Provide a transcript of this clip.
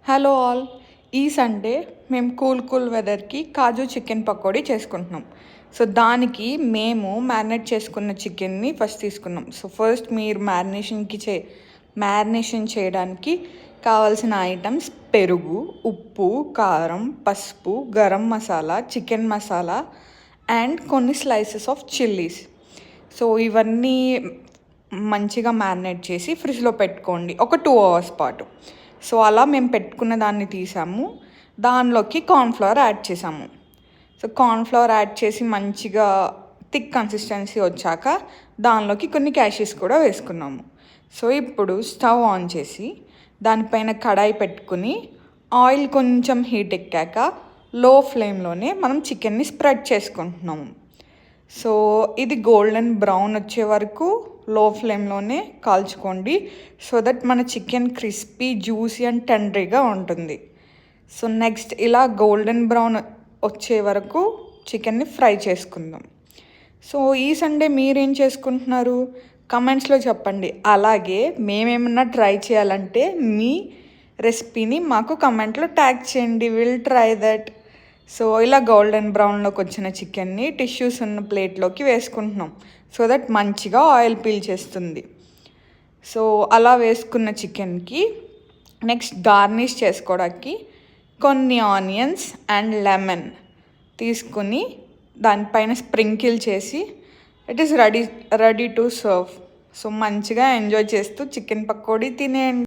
Hello all. ఈ Sunday మేము cool వెదర్కి కాజు chicken pakodi చేసుకుంటున్నాం. సో దానికి మేము మ్యారినేట్ చేసుకున్న చికెన్ని ఫస్ట్ తీసుకున్నాం. సో ఫస్ట్ మీరు మ్యారినేషన్ చేయడానికి కావాల్సిన ఐటమ్స్ పెరుగు, ఉప్పు, కారం, పసుపు, గరం మసాలా, చికెన్ మసాలా అండ్ కొన్ని స్లైసెస్ ఆఫ్ చిల్లీస్. సో ఇవన్నీ మంచిగా మ్యారినేట్ చేసి ఫ్రిడ్జ్లో పెట్టుకోండి ఒక 2 hours పాటు. సో అలా మేము పెట్టుకున్న దాన్ని తీసాము. దానిలోకి కార్న్ఫ్లవర్ యాడ్ చేసాము. సో కార్న్ఫ్లవర్ యాడ్ చేసి మంచిగా థిక్ కన్సిస్టెన్సీ వచ్చాక దానిలోకి కొన్ని క్యాషెస్ కూడా వేసుకున్నాము. సో ఇప్పుడు స్టవ్ ఆన్ చేసి దానిపైన కడాయి పెట్టుకుని ఆయిల్ కొంచెం హీట్ ఎక్కాక లో ఫ్లేమ్లోనే మనం చికెన్ని స్ప్రెడ్ చేసుకుంటున్నాము. సో ఇది గోల్డెన్ బ్రౌన్ వచ్చే వరకు లో ఫ్లేమ్లోనే కాల్చుకోండి. సో దట్ మన చికెన్ క్రిస్పీ, జ్యూసీ అండ్ టెండరీగా ఉంటుంది. సో నెక్స్ట్ ఇలా గోల్డెన్ బ్రౌన్ వచ్చే వరకు చికెన్ని ఫ్రై చేసుకుందాం. సో ఈ సండే మీరేం చేసుకుంటున్నారు కమెంట్స్లో చెప్పండి. అలాగే మేమేమన్నా ట్రై చేయాలంటే మీ రెసిపీని మాకు కమెంట్లో ట్యాగ్ చేయండి. Will try that. సో ఇలా గోల్డెన్ బ్రౌన్లోకి వచ్చిన చికెన్ని టిష్యూస్ ఉన్న ప్లేట్లోకి వేసుకుంటున్నాం. సో దట్ మంచిగా ఆయిల్ పీల్చేస్తుంది. సో అలా వేసుకున్న చికెన్కి నెక్స్ట్ గార్నిష్ చేసుకోవడానికి కొన్ని ఆనియన్స్ అండ్ లెమన్ తీసుకుని దానిపైన స్ప్రింకిల్ చేసి it is ready to serve. So మంచిగా ఎంజాయ్ చేస్తూ చికెన్ పకోడీ తినేయండి.